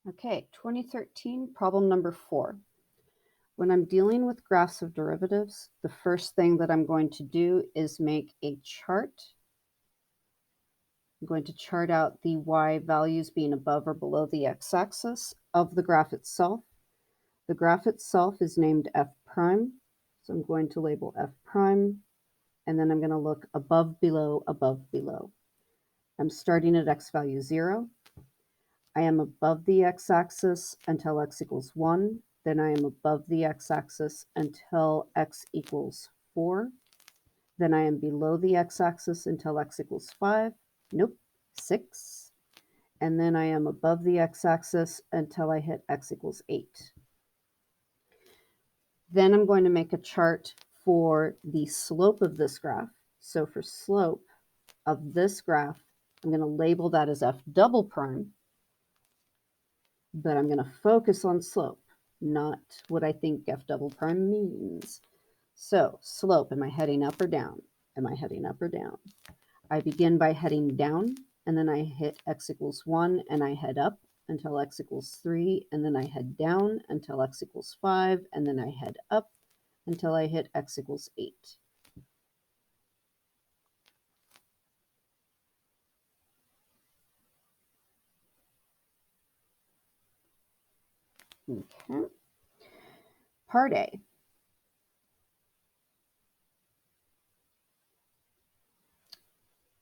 Okay, 2013, problem number 4. When I'm dealing with graphs of derivatives, the first thing that I'm going to do is make a chart. I'm going to chart out the y values being above or below the x-axis of the graph itself. The graph itself is named f prime, so I'm going to label f prime, and then I'm going to look above, below, above, below. I'm starting at x value 0. I am above the x-axis until x equals 1. Then I am above the x-axis until x equals 4. Then I am below the x-axis until x equals 5. Nope, 6. And then I am above the x-axis until I hit x equals 8. Then I'm going to make a chart for the slope of this graph. So for slope of this graph, I'm going to label that as f double prime, but I'm going to focus on slope, not what I think f double prime means. So slope, am I heading up or down? Am I heading up or down? I begin by heading down, and then I hit x equals 1, and I head up until x equals 3, and then I head down until x equals 5, and then I head up until I hit x equals 8. Okay. Part A.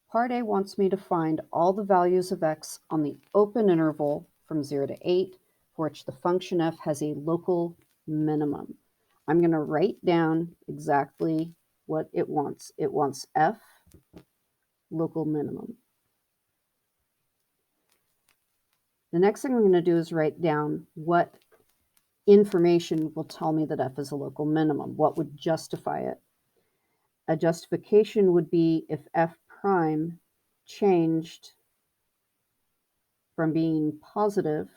Part A wants me to find all the values of x on the open interval from 0 to 8, for which the function f has a local minimum. I'm going to write down exactly what it wants. It wants f local minimum. The next thing I'm going to do is write down what information will tell me that f is a local minimum. What would justify it? A justification would be if f prime changed from being positive.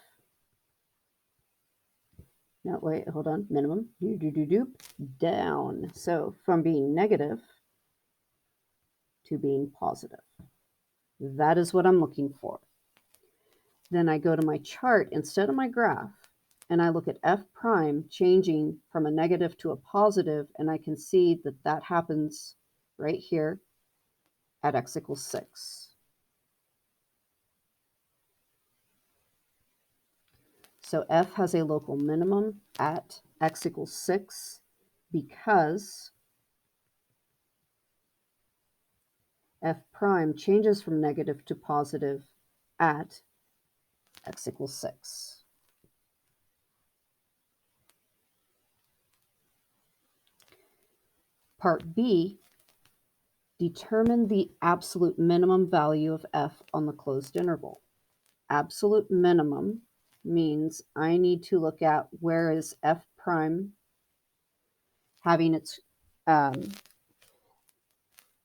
No, wait, hold on. Minimum. Down. So from being negative to being positive. That is what I'm looking for. Then I go to my chart instead of my graph, and I look at f prime changing from a negative to a positive, and I can see that that happens right here at x equals 6. So f has a local minimum at x equals 6 because f prime changes from negative to positive at x equals 6. Part B, determine the absolute minimum value of f on the closed interval. Absolute minimum means I need to look at where is f prime having its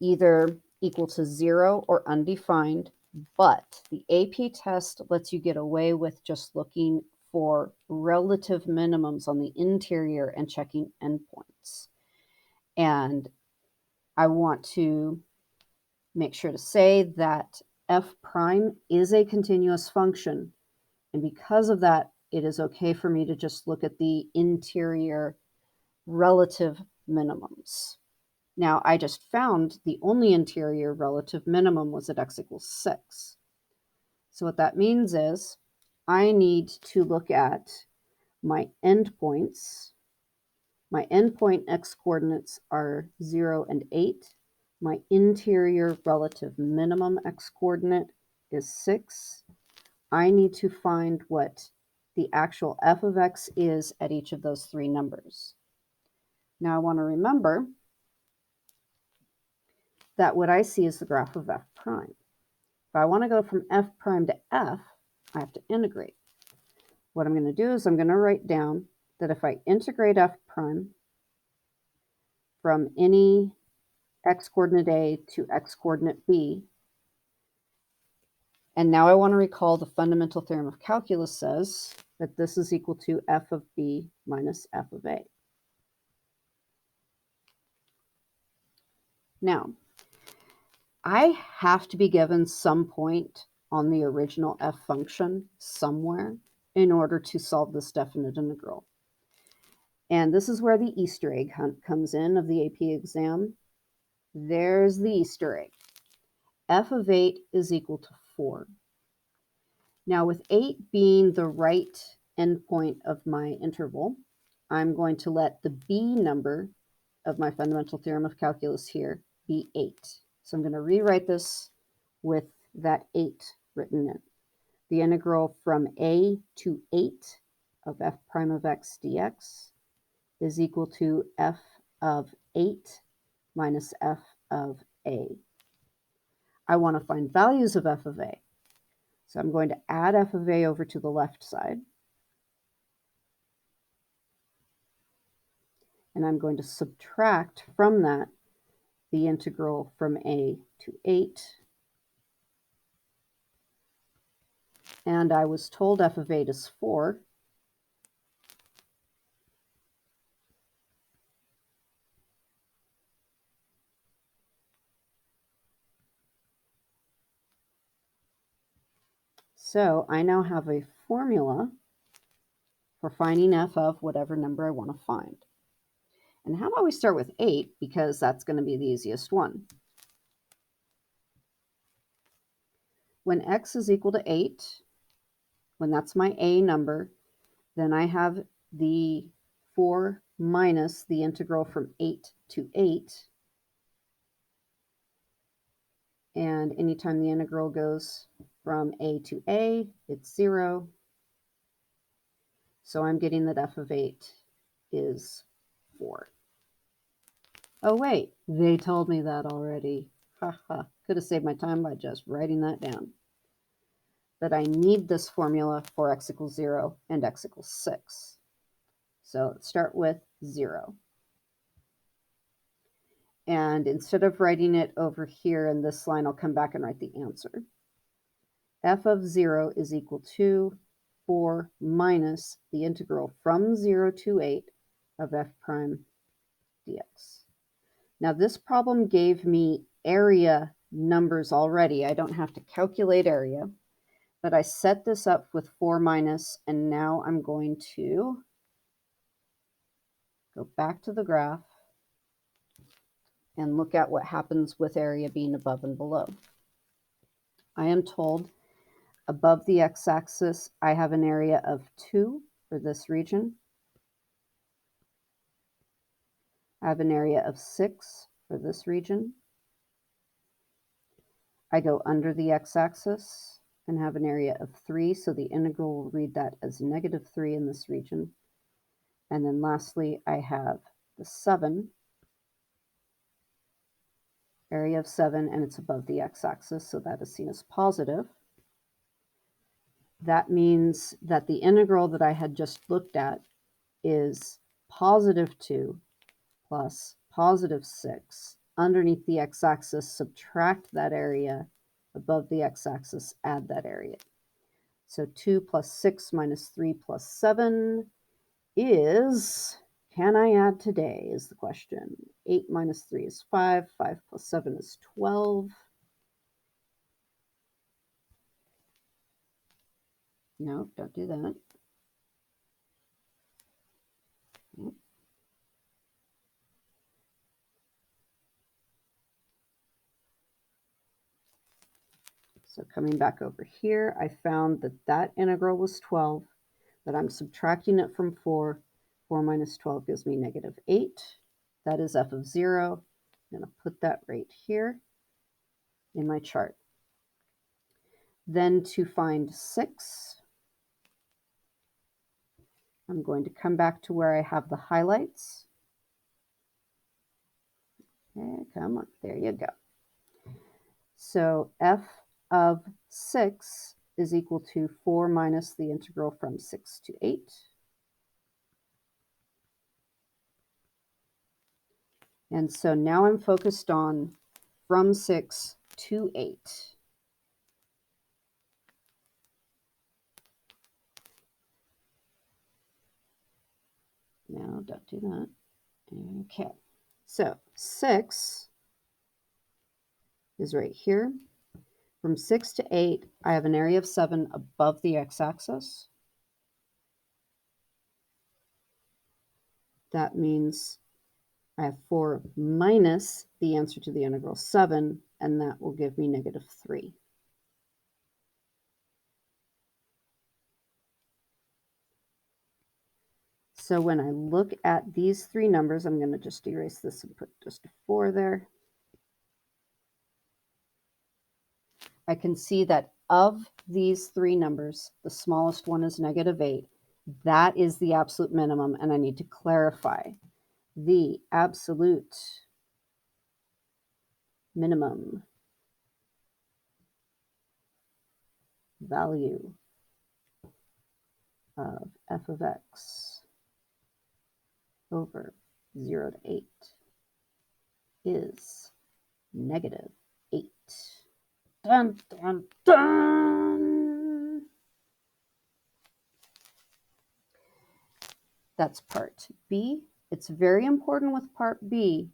either equal to 0 or undefined, but the AP test lets you get away with just looking for relative minimums on the interior and checking endpoints. And I want to make sure to say that f prime is a continuous function, and because of that, it is okay for me to just look at the interior relative minimums. Now, I just found the only interior relative minimum was at x equals 6. So what that means is I need to look at my endpoints. My endpoint x coordinates are 0 and 8. My interior relative minimum x coordinate is 6. I need to find what the actual f of x is at each of those three numbers. Now I want to remember that what I see is the graph of f prime. If I want to go from f prime to f, I have to integrate. What I'm going to do is I'm going to write down that if I integrate f prime from any x coordinate a to x coordinate b, and now I want to recall the fundamental theorem of calculus says that this is equal to f of b minus f of a. Now, I have to be given some point on the original f function somewhere. in order to solve this definite integral. And this is where the Easter egg hunt comes in of the AP exam. There's the Easter egg. F of 8 is equal to 4. Now, with 8 being the right endpoint of my interval, I'm going to let the B number of my fundamental theorem of calculus here be 8. So I'm going to rewrite this with that 8 written in. The integral from a to 8 of f prime of x dx is equal to f of 8 minus f of a. I want to find values of f of a. So I'm going to add f of a over to the left side. And I'm going to subtract from that the integral from a to 8. And I was told f of 8 is 4. So I now have a formula for finding f of whatever number I want to find. And how about we start with 8, because that's going to be the easiest one. When x is equal to 8, when that's my a number, then I have the 4 minus the integral from 8 to 8. And anytime the integral goes from a to a, it's 0. So I'm getting that f of 8 is 4. Oh, wait, they told me that already. Haha, could have saved my time by just writing that down. But I need this formula for x equals 0 and x equals 6. So let's start with 0. And instead of writing it over here in this line, I'll come back and write the answer. F of 0 is equal to 4 minus the integral from 0 to 8 of f prime dx. Now this problem gave me area numbers already. I don't have to calculate area, but I set this up with 4 minus, and now I'm going to go back to the graph and look at what happens with area being above and below. I am told above the x-axis, I have an area of 2 for this region. I have an area of 6 for this region. I go under the x-axis and have an area of 3, so the integral will read that as negative 3 in this region. And then lastly, I have the 7, area of 7, and it's above the x-axis, so that is seen as positive. That means that the integral that I had just looked at is positive 2 plus positive 6. Underneath the x-axis, subtract that area. Above the x-axis, add that area. So 2 plus 6 minus 3 plus 7 is, can I add today is the question. 8 minus 3 is 5. 5 plus 7 is 12. No, don't do that. So coming back over here, I found that that integral was 12, that I'm subtracting it from 4. 4 minus 12 gives me negative 8. That is f of 0. I'm going to put that right here in my chart. Then to find 6, I'm going to come back to where I have the highlights. Okay, come on, there you go. So f of 6 is equal to 4 minus the integral from 6 to 8. And so now I'm focused on from 6 to 8. No, don't do that. Okay, so 6 is right here. From 6 to 8, I have an area of 7 above the x-axis. that means I have 4 minus the answer to the integral 7, and that will give me negative 3. So when I look at these three numbers, I'm going to just erase this and put just a 4 there. I can see that of these three numbers, the smallest one is negative 8. That is the absolute minimum, and I need to clarify. The absolute minimum value of f of x over 0 to 8 is negative 8. Dun, dun, dun. That's part B. It's very important with part B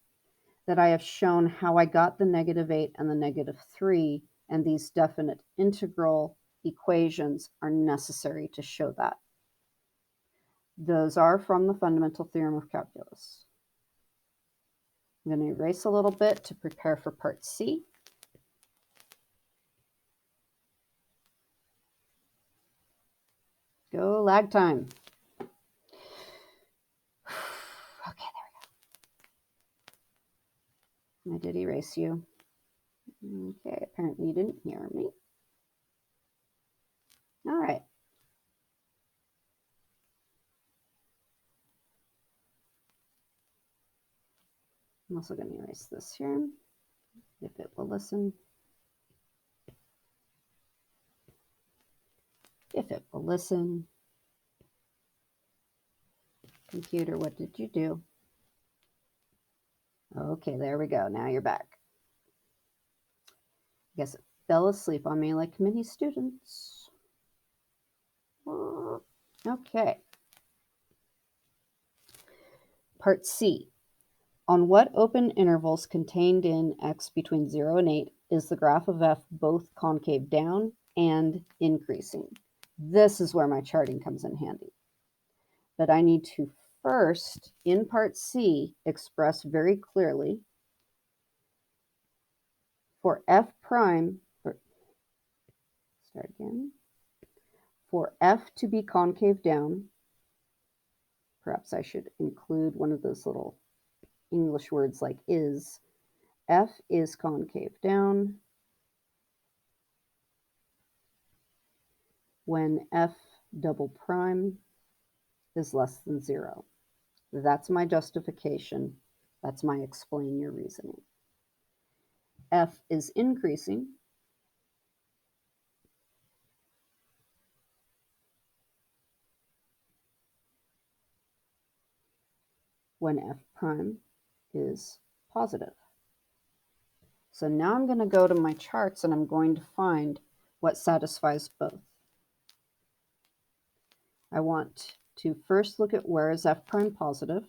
that I have shown how I got the negative 8 and the negative 3, and these definite integral equations are necessary to show that. Those are from the fundamental theorem of calculus. I'm going to erase a little bit to prepare for part C. Go lag time. Okay, there we go. I did erase you. Okay, apparently you didn't hear me. All right. I'm also going to erase this here, if it will listen. If it will listen. Computer, what did you do? Okay, there we go. Now you're back. I guess it fell asleep on me like many students. Okay. Part C. On what open intervals contained in x between 0 and 8 is the graph of f both concave down and increasing? This is where my charting comes in handy. But I need to first, in part C, express very clearly for f prime, start again, for f to be concave down, perhaps I should include one of those little English words like is, f is concave down when f double prime is less than 0. That's my justification. That's my explain your reasoning. F is increasing when f prime is positive. So now I'm going to go to my charts and I'm going to find what satisfies both. I want to first look at where is f prime positive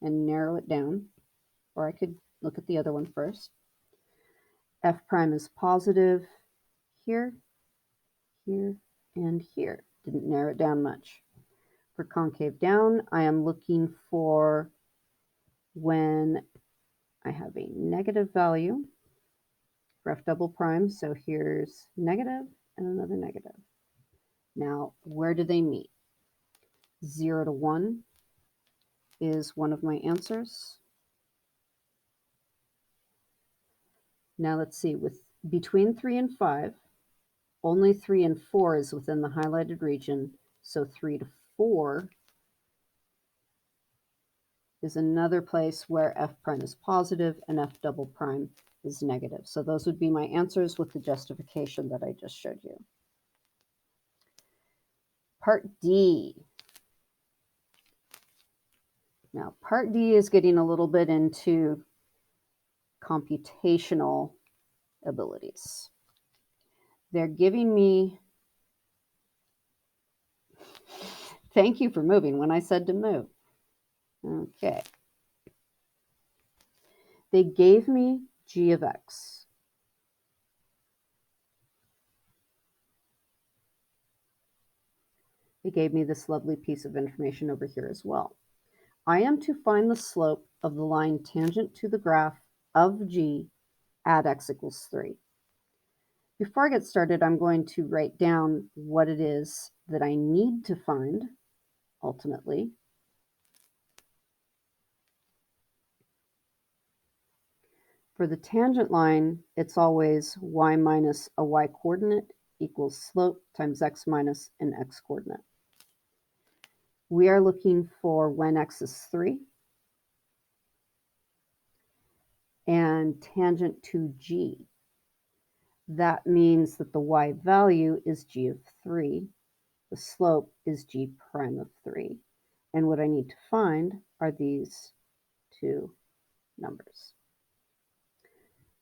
and narrow it down, or I could look at the other one first. F prime is positive here, here, and here. Didn't narrow it down much. For concave down, I am looking for when I have a negative value for f double prime. So here's negative and another negative. Now, where do they meet? 0 to 1 is one of my answers. Now let's see, with between 3 and 5, only 3 and 4 is within the highlighted region, so 3 to 4 is another place where f prime is positive and f double prime is negative. So those would be my answers with the justification that I just showed you. Part D. Now, part D is getting a little bit into computational abilities. They're giving me, thank you for moving when I said to move. Okay. They gave me g of x. They gave me this lovely piece of information over here as well. I am to find the slope of the line tangent to the graph of G at x equals 3. Before I get started, I'm going to write down what it is that I need to find ultimately. For the tangent line, it's always y minus a y coordinate equals slope times x minus an x coordinate. We are looking for when x is 3 and tangent to G. That means that the y value is g of 3. The slope is g prime of 3. And what I need to find are these two numbers.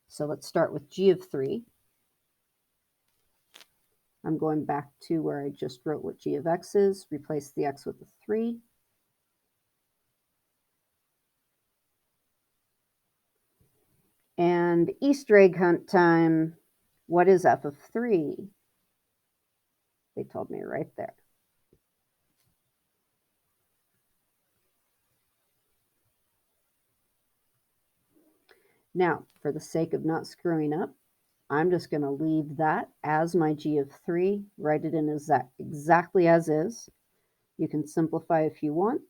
So let's start with g of 3. I'm going back to where I just wrote what g of x is, replace the x with a 3. And Easter egg hunt time. What is f of 3? They told me right there. Now, for the sake of not screwing up, I'm just going to leave that as my g of 3, write it in exactly as is. You can simplify if you want.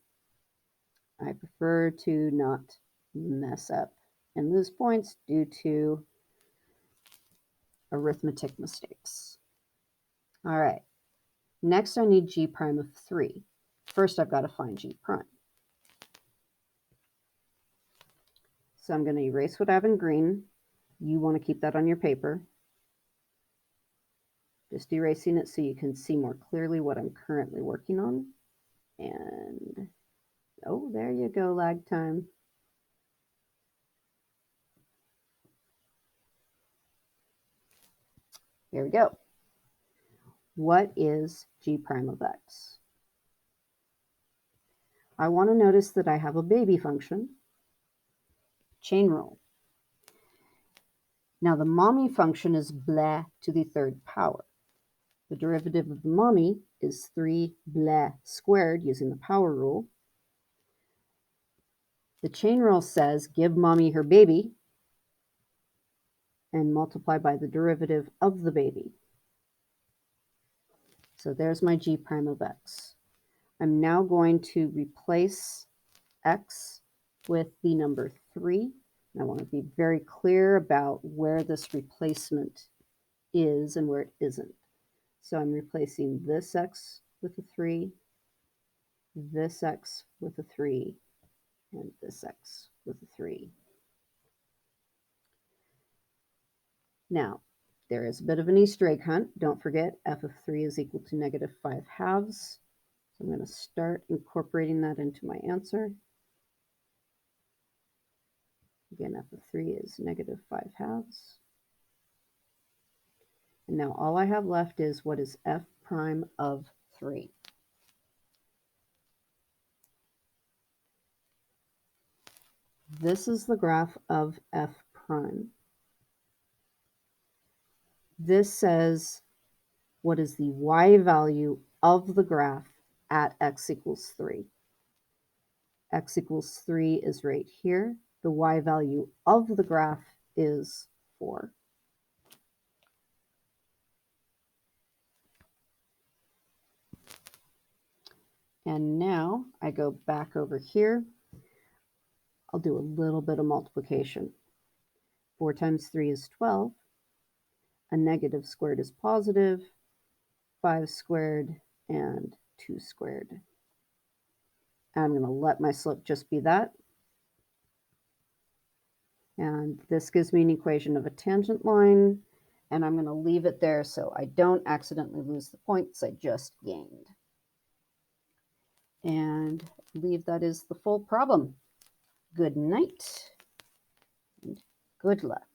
I prefer to not mess up and lose points due to arithmetic mistakes. All right, next I need g prime of 3. First, I've got to find g prime. So I'm going to erase what I have in green. You want to keep that on your paper. Just erasing it so you can see more clearly what I'm currently working on. And, oh, there you go, lag time. Here we go. What is g prime of x? I want to notice that I have a baby function, chain rule. Now the mommy function is blah to the third power. The derivative of the mommy is 3 blah squared using the power rule. The chain rule says give mommy her baby and multiply by the derivative of the baby. So there's my g prime of x. I'm now going to replace x with the number 3. And I want to be very clear about where this replacement is and where it isn't. So I'm replacing this x with a 3, this x with a 3, and this x with a 3. Now, there is a bit of an Easter egg hunt. Don't forget, f of 3 is equal to negative 5 halves. So I'm going to start incorporating that into my answer. Again, f of 3 is negative 5 halves. And now all I have left is what is f prime of 3. This is the graph of f prime. This says what is the y value of the graph at x equals 3. X equals 3 is right here. The y value of the graph is 4. And now I go back over here. I'll do a little bit of multiplication. 4 times 3 is 12. A negative squared is positive. 5 squared and 2 squared. I'm going to let my slope just be that. And this gives me an equation of a tangent line. And I'm going to leave it there so I don't accidentally lose the points I just gained. And leave that as the full problem. Good night and good luck.